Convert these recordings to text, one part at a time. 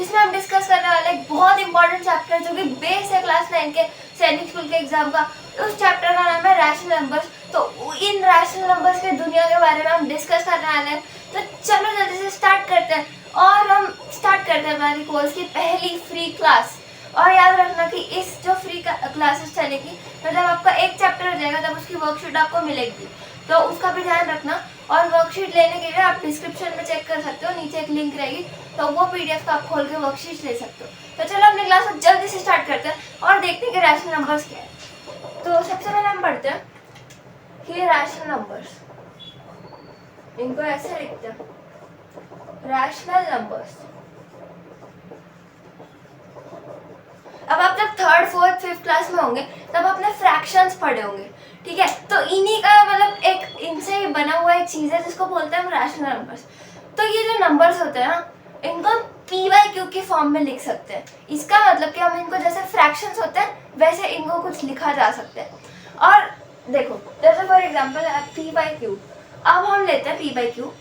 जिसमें हम डिस्कस करने वाले एक बहुत इंपॉर्टेंट चैप्टर जो कि बेस है क्लास 9 के सैनिक स्कूल के एग्जाम का। उस चैप्टर का नाम है रैशनल नंबर्स। तो इन रैशनल नंबर्स के दुनिया के बारे में हम डिस्कस करने वाले हैं। तो चलो जल्दी से स्टार्ट करते हैं और हम स्टार्ट करते हैं हमारी कोर्स की पहली फ्री क्लास। और याद रखना कि इस जो फ्री क्लासेस चलेगी तो जब आपका एक चैप्टर हो जाएगा तब उसकी वर्कशीट आपको मिलेगी, तो उसका भी ध्यान रखना। और वर्कशीट लेने के लिए आप डिस्क्रिप्शन में चेक कर सकते हो, नीचे एक लिंक रहेगी, तो वो पीडीएफ का आप खोल के वर्कशीट ले सकते हो। तो चलो अपनी क्लास को जल्दी से स्टार्ट करते हैं और देखते हैं कि रैशनल नंबर्स क्या है। तो सबसे पहले हम पढ़ते हैं कि रैशनल नंबर्स, इनको ऐसे लिखते हैं रैशनल नंबर्स। अब आप जब थर्ड फोर्थ फिफ्थ क्लास में होंगे तब आपने फ्रैक्शंस पढ़े होंगे, ठीक है। तो इन्हीं का मतलब एक इनसे बना हुआ एक चीज़ है जिसको बोलते हैं हम रैशनल नंबर्स। तो ये जो नंबर्स होते हैं ना, इनको पी बाई क्यू की फॉर्म में लिख सकते हैं। इसका मतलब कि हम इनको जैसे फ्रैक्शंस होते हैं वैसे इनको कुछ लिखा जा सकता है। और देखो जैसे for example P by Q, अब हम लेते हैं पी बाई क्यू।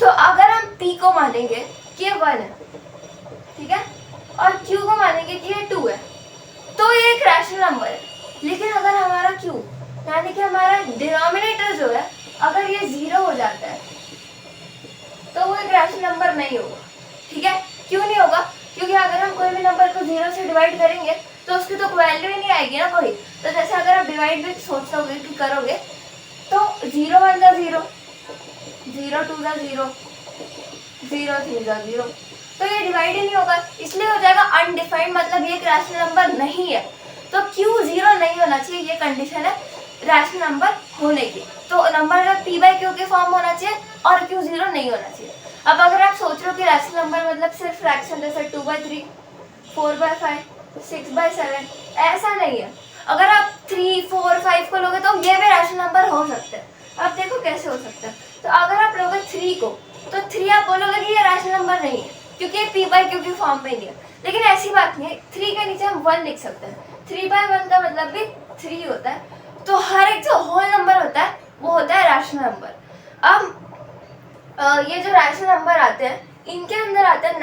तो अगर हम पी को मानेंगे कि ये 1 है, ठीक है, और q को मानेंगे कि ये 2 है, तो ये एक रैशनल नंबर है। लेकिन अगर हमारा q यानी कि हमारा डिनोमिनेटर जो है अगर ये 0 हो जाता है तो वो एक रैशनल नंबर नहीं होगा, ठीक है। क्यों नहीं होगा? क्योंकि अगर हम कोई भी नंबर को 0 से डिवाइड करेंगे तो उसकी तो वैल्यू ही नहीं आएगी ना कोई। तो जैसे अगर आप डिवाइड भी सोचोगे कि करोगे तो 0 1 जा 0, 0 2 जा 0, 0 3 जा 0, तो ये डिवाइड ही नहीं होगा, इसलिए हो जाएगा अनडिफाइंड, मतलब ये एक रैशनल नंबर नहीं है। तो q 0 नहीं होना चाहिए, ये कंडीशन है रैशनल नंबर होने की। तो नंबर का p बाई क्यू के फॉर्म होना चाहिए और q 0 नहीं होना चाहिए। अब अगर आप सोच रहे हो कि रैशनल नंबर मतलब सिर्फ फ्रैक्शन जैसे 2/3, 4/5, 6/7, ऐसा नहीं है। अगर आप 3 4 5 को लोगे तो ये भी रैशनल नंबर हो सकते हैं। अब देखो कैसे हो सकता है। तो अगर आप लोगे 3 को तो 3 आप बोलोगे कि ये रैशनल नंबर नहीं है क्योंकि ये p बाई क्यू की फॉर्म में नहीं है। लेकिन ऐसी बात नहीं है, 3 के नीचे हम 1 लिख सकते हैं। 3/1 का मतलब भी 3 होता है। तो हर एक जो होल नंबर होता है वो होता है रैशनल नंबर। अब ये जो रैशनल नंबर आते हैं इनके अंदर आते हैं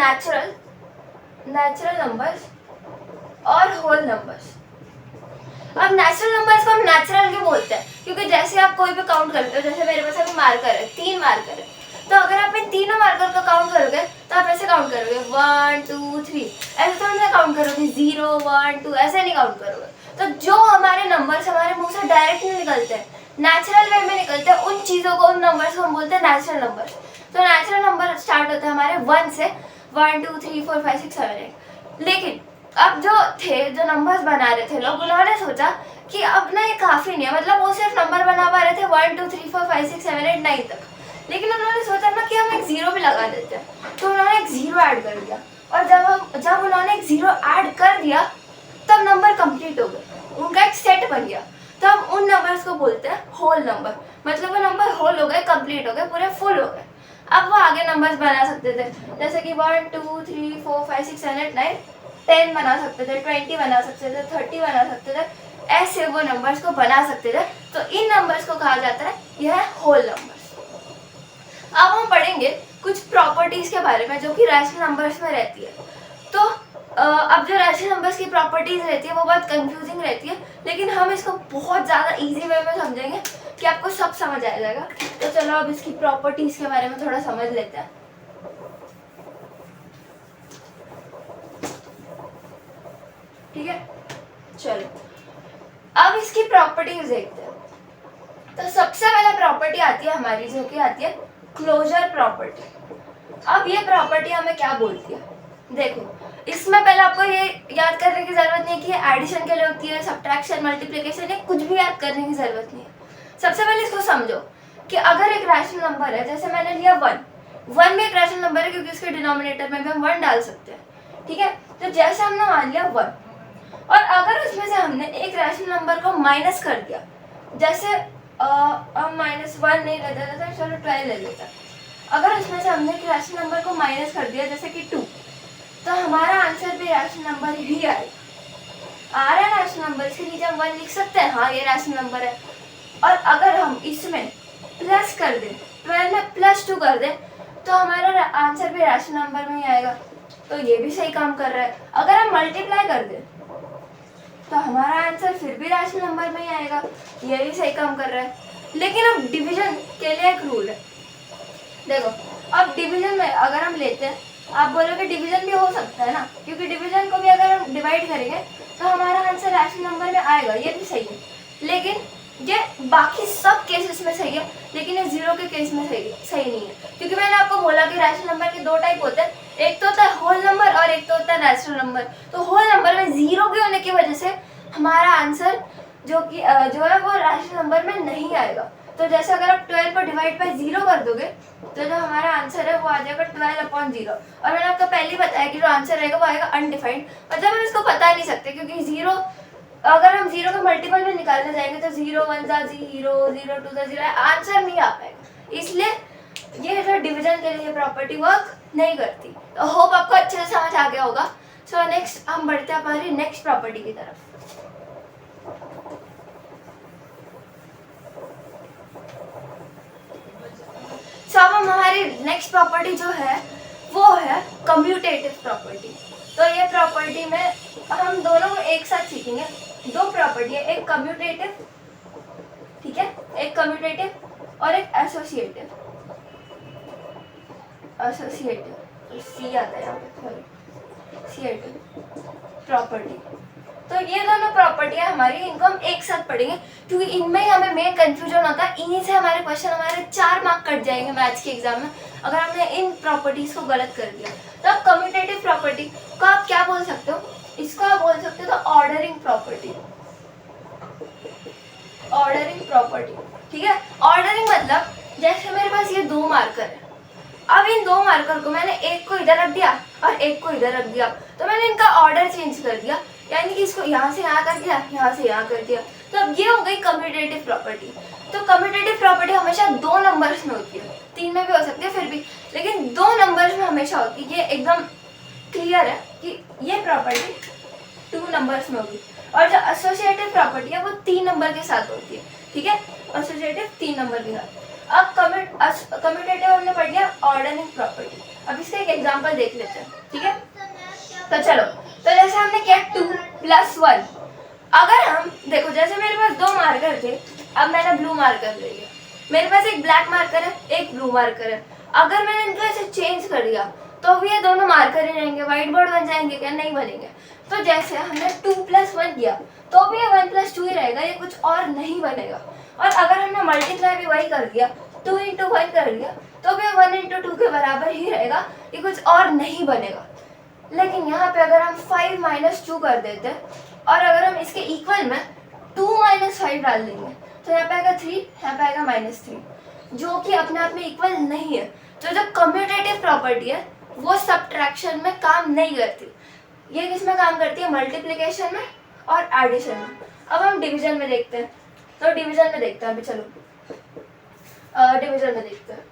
नेचुरल नंबर्स और होल नंबर्स। अब नेचुरल नंबर्स को हम नेचुरल क्यों बोलते हैं? क्योंकि जैसे आप कोई भी काउंट करते हो, जैसे मेरे पास अभी मार्कर है, 3 मार्कर है, तो अगर आप इन तीनों मार्कर को काउंट करोगे तो आप ऐसे काउंट करोगे 1 2 3, ऐसे तो नहीं काउंट करोगे 0 1 2, ऐसे नहीं काउंट करोगे। तो जो हमारे नंबर्स हमारे मुंह से डायरेक्ट नहीं निकलते हैं, नेचुरल वे में निकलते हैं, उन चीज़ों को, उन नंबर्स को हम बोलते हैं नेचुरल नंबर्स। तो नेचुरल नंबर स्टार्ट होते हैं हमारे 1 से, 1 2 3 4 5 6 7 8। लेकिन अब जो नंबर्स बना रहे थे लोग, उन्होंने सोचा कि अब ना ये काफ़ी नहीं है, मतलब वो सिर्फ नंबर बना पा रहे थे 1 2 3 4 5 6 7 8 9 तक। लेकिन उन्होंने सोचा ना कि हम एक 0 भी लगा देते हैं, तो उन्होंने एक 0 ऐड कर दिया। और जब उन्होंने एक 0 ऐड कर दिया तब नंबर कंप्लीट हो गए, उनका एक सेट बन गया। तो हम उन नंबर्स को बोलते हैं होल नंबर, मतलब वो नंबर होल हो गए, कंप्लीट हो गए, पूरे फुल हो गए। अब वो आगे नंबर्स बना सकते थे, जैसे कि 1 2 3 4 5 6 7 8 9 10 बना सकते थे, 20 बना सकते थे, 30 बना सकते थे, ऐसे वो नंबर्स को बना सकते थे। तो इन नंबर्स को कहा जाता है यह है होल नंबर्स। अब हम पढ़ेंगे कुछ प्रॉपर्टीज के बारे में जो कि रैशनल नंबर्स में रहती है। तो अब जो रैशनल नंबर्स की प्रॉपर्टीज रहती है वो बहुत कंफ्यूजिंग रहती है, लेकिन हम इसको बहुत ज़्यादा इजी वे में समझेंगे कि आपको सब समझ आ जाएगा। तो चलो अब इसकी प्रॉपर्टीज के बारे में थोड़ा समझ लेते हैं। ठीक है, चलो अब इसकी प्रॉपर्टीज देखते हैं। तो सबसे पहले प्रॉपर्टी आती है हमारी जो कि आती है क्लोजर प्रॉपर्टी। अब ये प्रॉपर्टी हमें क्या बोलती है? देखो, इसमें पहले आपको ये याद करने की जरूरत नहीं है कि एडिशन के लिए होती है, सब्ट्रैक्शन, मल्टीप्लिकेशन, ये कुछ भी याद करने की जरूरत नहीं है। सबसे पहले इसको समझो कि अगर एक रैशनल नंबर है, जैसे मैंने लिया 1 भी एक रैशनल नंबर है क्योंकि उसके डिनोमिनेटर में भी हम 1 डाल सकते हैं, ठीक है। तो जैसे हमने मान लिया 1, और अगर उसमें से हमने एक रैशनल नंबर को माइनस कर दिया, जैसे हम -1 नहीं लेते थे, चलो 12 ले लेते। अगर उसमें से हमने एक रैशनल नंबर को माइनस कर दिया जैसे कि 2, तो हमारा आंसर भी रैशनल नंबर ही आएगा। आ रहा है रैशनल नंबर, इसके नीचे हम 1 लिख सकते हैं, हाँ ये रैशनल नंबर है। और अगर हम इसमें प्लस कर दें, 12 में +2 कर दें, तो हमारा आंसर भी रैशनल नंबर में ही आएगा। तो ये भी सही काम कर रहा है। अगर हम मल्टीप्लाई कर दें तो हमारा आंसर फिर भी रैशनल नंबर में ही आएगा, ये भी सही काम कर रहा है। लेकिन अब डिवीजन के लिए एक रूल है। देखो अब डिवीजन में अगर हम लेते हैं, आप बोलोगे डिवीजन भी हो सकता है ना, क्योंकि डिवीजन को भी अगर हम डिवाइड करेंगे तो हमारा आंसर रैशनल नंबर में आएगा, ये भी सही है। लेकिन ये बाकी सब केसेस में सही है, लेकिन ये जीरो के केस में सही नहीं है, क्योंकि मैंने आपको बोला कि रैशनल नंबर के दो टाइप होते हैं, एक तो होता है होल नंबर और एक तो होता है नेचुरल नंबर। तो होल नंबर में जीरो के होने की वजह से हमारा आंसर जो है वो रैशनल नंबर में नहीं आएगा। तो जैसे अगर आप 12 को डिवाइड बाय 0 कर दोगे तो जो हमारा आंसर है वो आ जाएगा 12/0। और मैंने आपको पहले ही बताया कि जो आंसर रहेगा वो आएगा अनडिफाइंड, मतलब हम इसको बता नहीं सकते, क्योंकि जीरो अगर हम जीरो के मल्टीपल में निकालने जाएंगे तो 0 1 ज़ा 0, 0 2 ज़ा 0, आंसर नहीं आ पाएगा। इसलिए ये जो डिवीजन के लिए प्रॉपर्टी वर्क नहीं करती। तो होप आपको अच्छे से समझ आ गया होगा। सो नेक्स्ट हम बढ़ते हैं हमारी नेक्स्ट प्रॉपर्टी की तरफ। तो अब हम हमारी नेक्स्ट प्रॉपर्टी जो है वो है कम्यूटेटिव प्रॉपर्टी। तो ये प्रॉपर्टी में हम दोनों को एक साथ सीखेंगे। दो प्रॉपर्टी है, एक कम्यूटेटिव, ठीक है, एक कम्यूटेटिव और एक एसोसिएटिव। सी आता है यहाँ पे, एसोसिएटिव प्रॉपर्टी। तो ये दोनों प्रॉपर्टियां हमारी, इनको हम एक साथ पढ़ेंगे, क्योंकि इनमें ही हमें मेन कंफ्यूजन होता है। इन्हीं से हमारे क्वेश्चन, हमारे 4 मार्क कट जाएंगे मैथ्स के एग्जाम में अगर हमने इन प्रॉपर्टीज को गलत कर दिया। तो अब कम्यूटेटिव प्रॉपर्टी को आप क्या बोल सकते हो, इसको आप बोल सकते हो तो ऑर्डरिंग प्रॉपर्टी। ऑर्डरिंग प्रॉपर्टी, ठीक है। ऑर्डरिंग मतलब जैसे मेरे पास ये 2 मार्कर है, अब इन 2 मार्कर को मैंने एक को इधर रख दिया और एक को इधर रख दिया, तो मैंने इनका ऑर्डर चेंज कर दिया, यानी कि इसको यहाँ से यहाँ कर दिया, यहाँ से यहाँ कर दिया। तो अब ये हो गई कम्यूटेटिव प्रॉपर्टी। तो कम्यूटेटिव प्रॉपर्टी हमेशा 2 नंबर्स में होती है, 3 में भी हो सकती है फिर भी, लेकिन 2 नंबर्स में हमेशा होती है। ये एकदम क्लियर है कि ये प्रॉपर्टी 2 नंबर्स में होगी। और जो एसोसिएटिव प्रॉपर्टी है वो 3 नंबर के साथ होती है, ठीक है, एसोसिएटिव 3 नंबर के साथ। अब कम्यूटेटिव हमने पढ़ लिया ऑर्डरिंग प्रॉपर्टी। अब इसका एक एग्जांपल देख लेते हैं, ठीक है। तो चलो, तो जैसे हमने किया 2 + 1। अगर हम देखो, जैसे मेरे पास 2 मार्कर थे, अब मैंने ब्लू मार्कर ले लिया, मेरे पास एक ब्लैक मार्कर है, एक ब्लू मार्कर है। अगर मैंने इनको ऐसे चेंज कर दिया तो भी ये दोनों मार्कर ही रहेंगे, व्हाइट बोर्ड बन जाएंगे क्या? नहीं बनेंगे। तो जैसे हमने 2 + 1 किया तो भी ये 1 + 2 ही रहेगा, ये कुछ और नहीं बनेगा। और अगर हमने मल्टीप्लाई भी वही कर दिया, 2 × 1 कर दिया, तो भी 1 × 2 के बराबर ही रहेगा, ये कुछ और नहीं बनेगा। लेकिन यहाँ पे अगर हम 5 - 2 कर देते और अगर हम इसके इक्वल में 2 - 5 डाल देंगे तो यहाँ पे आएगा 3, यहाँ पे आएगा -3, जो कि अपने आप में इक्वल नहीं है। तो जो कम्यूटेटिव प्रॉपर्टी है वो सब्ट्रैक्शन में काम नहीं करती, ये किस में काम करती है? मल्टीप्लिकेशन में और एडिशन में। अब हम डिवीजन में देखते हैं। तो डिवीजन में देखते हैं, अभी चलो डिवीजन में देखते हैं।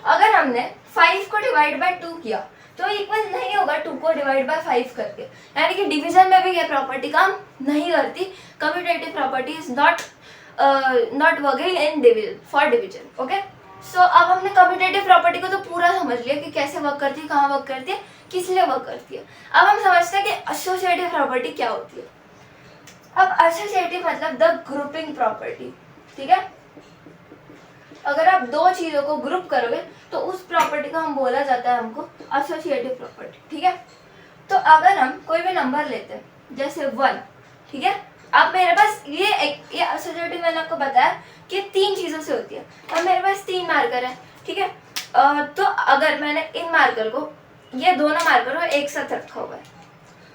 अगर हमने 5 को डिवाइड बाय 2 किया तो इक्वल नहीं होगा 2 को डिवाइड बाय 5 करके, यानी कि डिवीजन में भी ये प्रॉपर्टी काम नहीं करती। Commutative property is not working in division for division. Okay, so अब हमने कम्यूटेटिव प्रॉपर्टी को तो पूरा समझ लिया कि कैसे वर्क करती है, कहाँ वर्क करती है, किस लिए वर्क करती है। अब हम समझते हैं कि एसोसिएटिव प्रॉपर्टी क्या होती है। अब एसोसिएटिव मतलब द ग्रुपिंग प्रॉपर्टी, ठीक है। अगर आप 2 चीज़ों को ग्रुप करोगे तो उस प्रॉपर्टी को हम बोला जाता है हमको एसोसिएटिव प्रॉपर्टी, ठीक है। तो अगर हम कोई भी नंबर लेते हैं जैसे 1, ठीक है, अब मेरे पास ये एसोसिएटिव मैंने आपको बताया कि 3 चीज़ों से होती है। अब मेरे पास 3 मार्कर है, ठीक है। तो अगर मैंने इन मार्कर को, ये दोनों मार्कर को एक साथ रखा हुआ है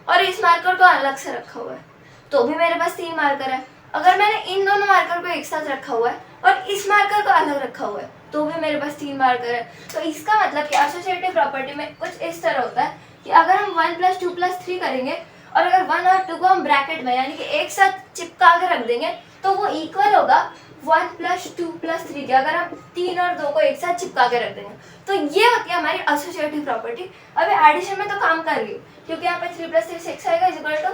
और इस मार्कर को अलग से रखा हुआ है, तो भी मेरे पास 3 मार्कर है। अगर मैंने इन दोनों मार्कर को एक साथ रखा हुआ है और इस मार्कर को अलग रखा हुआ है, तो भी मेरे पास 3 मार्कर है। तो इसका मतलब कि एसोसिएटिव प्रॉपर्टी में कुछ इस तरह होता है कि अगर हम 1 + 2 + 3 करेंगे और अगर 1 और 2 को हम ब्रैकेट में यानी कि एक साथ चिपका के रख देंगे तो वो इक्वल होगा 1 + 2 + 3 के, अगर हम 3 और 2 को एक साथ चिपका के रख देंगे। तो ये होती है हमारी एसोसिएटिव प्रॉपर्टी। अभी एडिशन में तो काम कर रही है, क्योंकि यहाँ पे 3 + 3 6 आएगा, इक्वल टू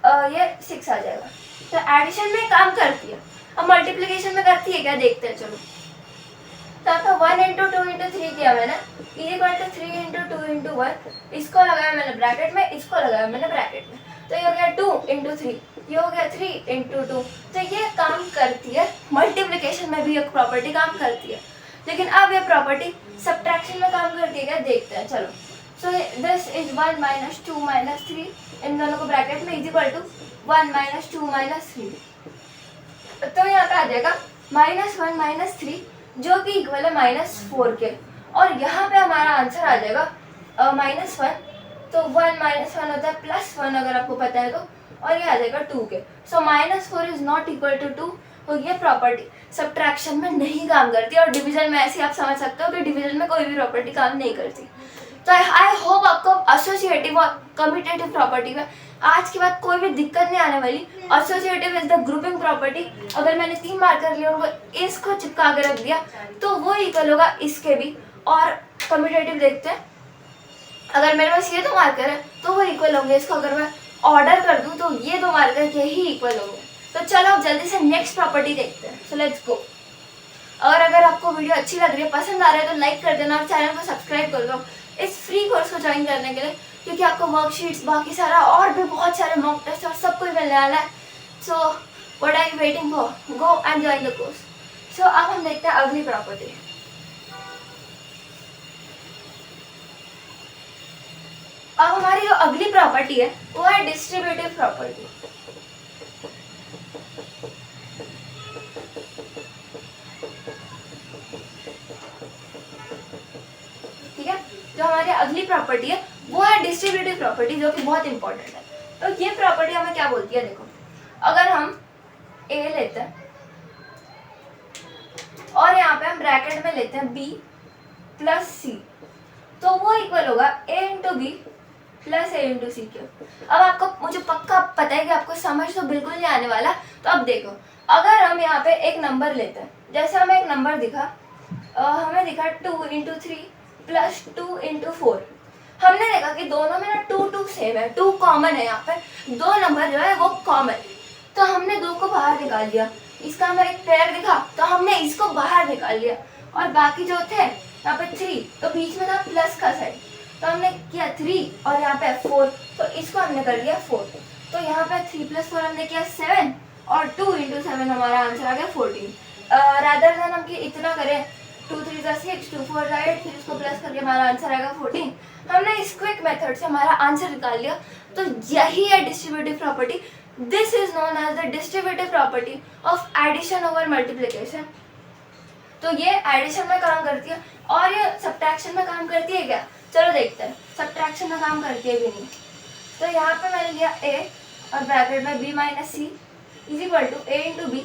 ये 6 आ जाएगा। तो एडिशन में काम करती है। अब मल्टीप्लिकेशन में करती है क्या, देखते हैं चलो। तो आपका 1 इंटू 2 इंटू 3 किया मैंने, is equal to 3 into 2 into 1, इसको लगाया मैंने ब्रैकेट में, इसको लगाया मैंने ब्रैकेट में, तो ये हो गया 2 इंटू 3, ये हो गया 3 इंटू 2। तो ये काम करती है, मल्टीप्लिकेशन में भी एक प्रॉपर्टी काम करती है, लेकिन अब ये प्रॉपर्टी सब्ट्रैक्शन में काम करती है क्या, देखते हैं चलो। So this is 1 minus 2 minus 3, इन दोनों को ब्रैकेट में is equal to 1 minus 2 minus 3, तो यहाँ पे आ जाएगा -1 माइनस 3, जो कि इक्वल है -4 के, और यहाँ पे हमारा आंसर आ जाएगा -1, तो 1 माइनस 1 होता है +1 अगर आपको पता है तो, और ये आ जाएगा 2 के। सो -4 इज नॉट इक्वल टू 2, तो ये प्रॉपर्टी सब्ट्रैक्शन में नहीं काम करती, और डिवीजन में ऐसे आप समझ सकते हो कि डिवीजन में कोई भी प्रॉपर्टी काम नहीं करती। तो आई होप आपको एसोसिएटिव और कम्यूटेटिव प्रॉपर्टी में आज के बाद कोई भी दिक्कत नहीं आने वाली। Associative is the grouping property, अगर मैंने 3 मार्कर लिए उनको इसको चिपका के रख दिया तो वो इक्वल होगा इसके भी। और कम्यूटेटिव देखते हैं, अगर मेरे पास ये 2 मार्कर है तो वो इक्वल होंगे, इसको अगर मैं ऑर्डर कर दूँ तो ये 2 मार्कर के ही इक्वल होंगे। तो चलो अब जल्दी से नेक्स्ट प्रॉपर्टी देखते हैं, सो लेट्स गो। और अगर आपको वीडियो अच्छी लग रही है, पसंद आ रहा है तो लाइक कर देना और चैनल को सब्सक्राइब कर दो इस फ्री कोर्स को ज्वाइन करने के लिए, क्योंकि आपको वर्कशीट्स बाकी सारा और भी बहुत सारे मॉक टेस्ट और सब कुछ मिलने वाला है। So what are you waiting for, go and join the course. So अब हम देखते हैं अगली प्रॉपर्टी। अब हमारी जो अगली प्रॉपर्टी है वो है डिस्ट्रीब्यूटिव प्रॉपर्टी। ठीक है, जो हमारी अगली प्रॉपर्टी है वो है डिस्ट्रीब्यूटिव प्रॉपर्टी, जो कि बहुत इंपॉर्टेंट है। तो ये प्रॉपर्टी हमें क्या बोलती है, देखो अगर हम a लेते हैं और यहाँ पे हम ब्रैकेट में लेते हैं b प्लस c, तो वो इक्वल होगा a into B plus a into C के। अब आपको, मुझे पक्का पता है कि आपको समझ तो बिल्कुल नहीं आने वाला, तो अब देखो अगर हम यहाँ पे एक नंबर लेते हैं, जैसे हमें एक नंबर दिखा, हमें दिखा 2 इंटू 3 प्लस 2 इंटू 4, हमने देखा कि दोनों में ना 2 सेम है, 2 कॉमन है, यहाँ पे 2 नंबर जो है वो कॉमन है, तो हमने 2 को बाहर निकाल लिया। इसका हमें एक पेयर दिखा तो हमने इसको बाहर निकाल लिया, और बाकी जो थे यहाँ पे 3, तो बीच में था प्लस का साइड, तो हमने किया 3 और यहाँ पे 4, तो इसको हमने कर लिया 4, तो यहाँ पे 3 + 4 हमने किया 7, और 2 इंटू 7 हमारा आंसर आ गया 14। रादर देन हम कि इतना करें 2 3 = 6, 2 4 = 8, फिर इसको प्लस करके हमारा आंसर आएगा 14। हमने इस क्विक मेथड से हमारा आंसर निकाल लिया, तो यही है distributive property. This is known as the distributive property of addition over multiplication. तो ये एडिशन में काम करती है, और ये सब्ट्रैक्शन में काम करती है क्या, चलो देखते हैं। सब्ट्रैक्शन में काम करती है भी नहीं, तो यहाँ पे मैंने लिया a और ब्रैकेट में b minus C is equal to a into B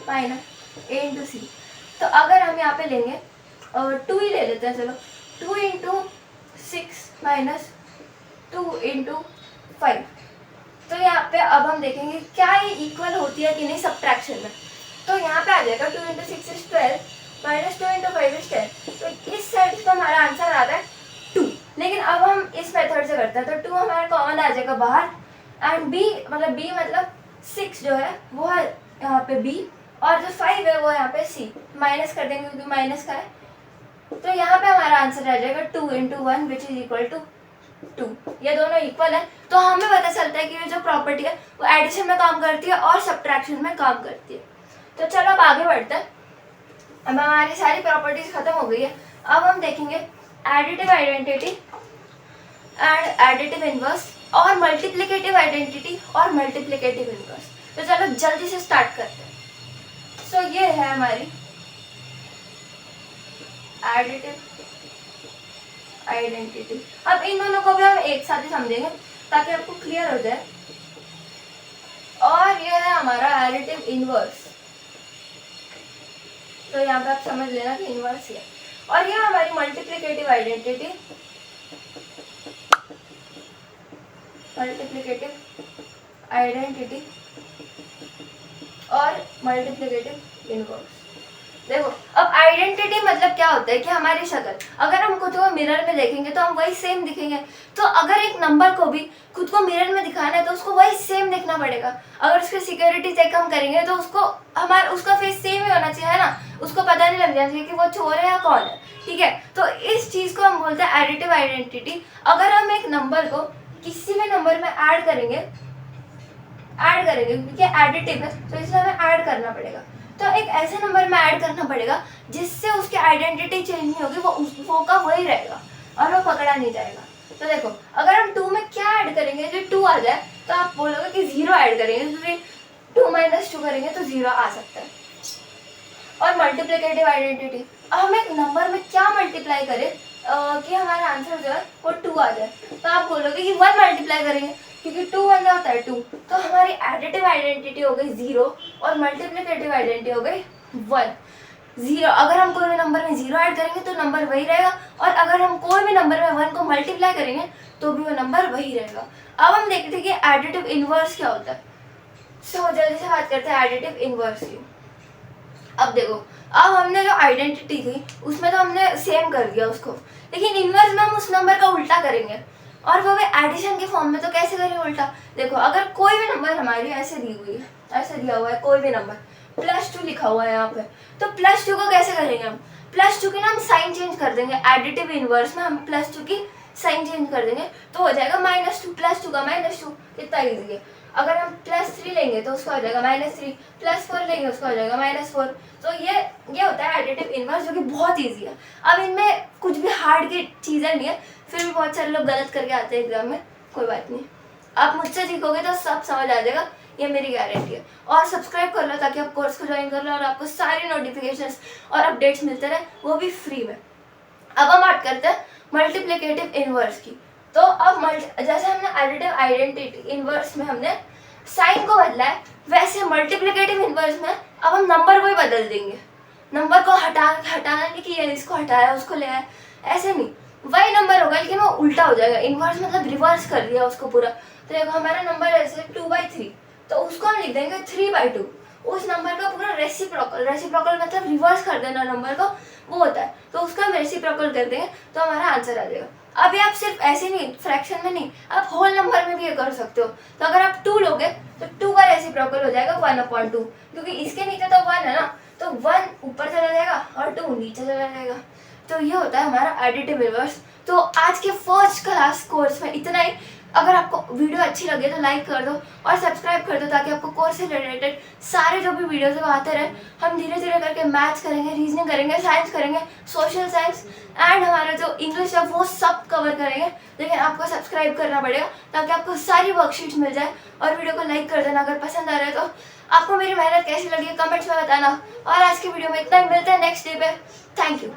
minus a into C. तो अगर हम यहाँ पे लेंगे 2 ही ले लेते हैं, चलो 2 इंटू 6 माइनस 2 इंटू 5, तो यहाँ पे अब हम देखेंगे क्या ये इक्वल होती है कि नहीं सब्ट्रैक्शन में। तो यहाँ पे आ जाएगा 2 into 6 is 12 minus 2 into 5 is 10, तो इस साइड पे हमारा आंसर आ रहा है 2। लेकिन अब हम इस मेथड से करते हैं, तो 2 हमारा कॉमन आ जाएगा बाहर, एंड b मतलब 6 जो है वो है यहाँ पे b, और जो 5 है वो यहाँ पे c, माइनस कर देंगे क्योंकि माइनस का है, तो यहाँ पे हमारा आंसर आ जाएगा 2 into 1 which is equal to 2। ये दोनों इक्वल है, तो हमें पता चलता है कि ये जो प्रॉपर्टी है वो एडिशन में काम करती है और सब्ट्रैक्शन में काम करती है। तो चलो अब आगे बढ़ते हैं। अब हमारी सारी प्रॉपर्टीज खत्म हो गई है, अब हम देखेंगे additive identity and additive inverse, और मल्टीप्लिकेटिव आइडेंटिटी और मल्टीप्लिकेटिव इनवर्स। तो चलो जल्दी से स्टार्ट करते हैं। सो ये है हमारी एडिटिव आइडेंटिटी। अब इन दोनों को भी हम एक साथ ही समझेंगे ताकि आपको क्लियर हो जाए। और ये है हमारा एडिटिव इनवर्स, तो यहाँ पे आप समझ लेना कि इनवर्स है। और ये हमारी मल्टीप्लिकेटिव आइडेंटिटी, और मल्टीप्लिकेटिव इनवर्स। देखो अब आइडेंटिटी मतलब क्या होता है कि हमारी शक्ल, अगर हम खुद को मिरर में देखेंगे तो हम वही सेम दिखेंगे। तो अगर एक नंबर को भी खुद को मिरर में दिखाना है तो उसको वही सेम दिखना पड़ेगा। अगर उसकी सिक्योरिटी चेक हम करेंगे तो उसका फेस सेम ही होना चाहिए, है ना, उसको पता नहीं लग जाना चाहिए कि वो चोर है या कौन है, ठीक है। तो इस चीज को हम बोलते हैं एडिटिव आइडेंटिटी। अगर हम एक नंबर को किसी भी नंबर में ऐड करेंगे क्योंकि एडिटिव है तो इसलिए हमें ऐड करना पड़ेगा। तो एक ऐसे नंबर में ऐड करना पड़ेगा जिससे उसकी आइडेंटिटी चेंज नहीं होगी, वो का वही रहेगा और वो पकड़ा नहीं जाएगा। तो देखो अगर हम 2 में क्या ऐड करेंगे जो 2 आ जाए तो आप बोलोगे कि 0 ऐड करेंगे, क्योंकि 2 - 2 करेंगे तो 0 आ सकता है। और मल्टीप्लिकेटिव आइडेंटिटी, हम एक नंबर में क्या मल्टीप्लाई करें कि हमारा आंसर जो है वो 2 आ जाए, तो आप बोलोगे कि 1 मल्टीप्लाई करेंगे, क्योंकि 2 1 होता है 2। तो हमारी एडिटिव आइडेंटिटी हो गई 0 और मल्टीप्लिकेटिव आइडेंटिटी हो गई 1। 0, अगर हम कोई भी नंबर में 0 ऐड करेंगे तो नंबर वही रहेगा, और अगर हम कोई भी नंबर में 1 को मल्टीप्लाई करेंगे तो भी वो नंबर वही रहेगा। अब हम देखते हैं कि एडिटिव इनवर्स क्या होता है। सो जल्दी से बात करते हैं एडिटिव इनवर्स की। अब देखो, अब हमने जो आइडेंटिटी थी उसमें तो हमने सेम कर दिया उसको, लेकिन इनवर्स में हम उस नंबर का उल्टा करेंगे, और वो भी एडिशन के फॉर्म में। तो कैसे करेंगे उल्टा? देखो अगर कोई भी नंबर हमारी ऐसे दी हुई है, ऐसे दिया हुआ है कोई भी नंबर, +2 लिखा हुआ है यहाँ पे, तो +2 को कैसे करेंगे हम? +2 की ना हम साइन चेंज कर देंगे। एडिटिव इनवर्स में हम +2 की साइन चेंज कर देंगे तो हो जाएगा -2, +2 का -2, कितना ईजी है। अगर हम +3 लेंगे तो उसका हो जाएगा -3, +4 लेंगे उसका हो जाएगा -4। तो ये होता है एडिटिव इनवर्स, जो कि बहुत ईजी है। अब इनमें कुछ भी हार्ड की चीज़ें नहीं है, फिर भी बहुत सारे लोग गलत करके आते हैं एग्जाम में। कोई बात नहीं, आप मुझसे सीखोगे तो सब समझ आ जाएगा, ये मेरी गारंटी है। और सब्सक्राइब कर लो ताकि आप कोर्स को ज्वाइन कर लो और आपको सारी नोटिफिकेशंस और अपडेट्स मिलते रहे, वो भी फ्री में। अब हम बात करते हैं मल्टीप्लिकेटिव इनवर्स की। तो अब जैसे हमने एडिटिव आइडेंटिटी इनवर्स में हमने साइन को बदला है, वैसे मल्टीप्लिकेटिव इनवर्स में अब हम नंबर को ही बदल देंगे। नंबर को हटाना नहीं कि ये इसको हटाया उसको ले आया, ऐसे नहीं, वही नंबर होगा लेकिन वो उल्टा हो जाएगा। इनवर्स मतलब रिवर्स कर दिया उसको पूरा। तो देखो हमारा नंबर ऐसे 2/3, तो उसको हम लिख देंगे 3/2। उस नंबर का पूरा रेसिप्रोकल मतलब रिवर्स कर देना नंबर को, वो होता है। तो उसका हम रेसिप्रोकल कर देंगे तो हमारा आंसर आ जाएगा। अभी आप सिर्फ ऐसे नहीं, फ्रैक्शन में नहीं, आप होल नंबर में भी ये कर सकते हो। तो अगर आप 2 लोगे तो 2 का रेसिप्रोकल हो जाएगा 1/2, क्योंकि इसके नीचे तो 1 है ना, तो 1 ऊपर चला जाएगा और 2 नीचे चला जाएगा। तो ये होता है हमारा एडिटिव इनवर्स। तो आज के फर्स्ट क्लास कोर्स में इतना ही। अगर आपको वीडियो अच्छी लगे तो लाइक कर दो और सब्सक्राइब कर दो, ताकि आपको कोर्स से रिलेटेड सारे जो भी वीडियोस है वो आते रहे। हम धीरे धीरे करके मैथ्स करेंगे, रीजनिंग करेंगे, साइंस करेंगे, सोशल साइंस एंड हमारा जो इंग्लिश है वो सब कवर करेंगे। लेकिन आपको सब्सक्राइब करना पड़ेगा ताकि आपको सारी वर्कशीट्स मिल जाए। और वीडियो को लाइक कर देना अगर पसंद आ रहा है तो। आपको मेरी मेहनत कैसी लगी कमेंट्स में बताना। और आज की वीडियो में इतना ही, मिलते हैं नेक्स्ट डे पे। Thank you.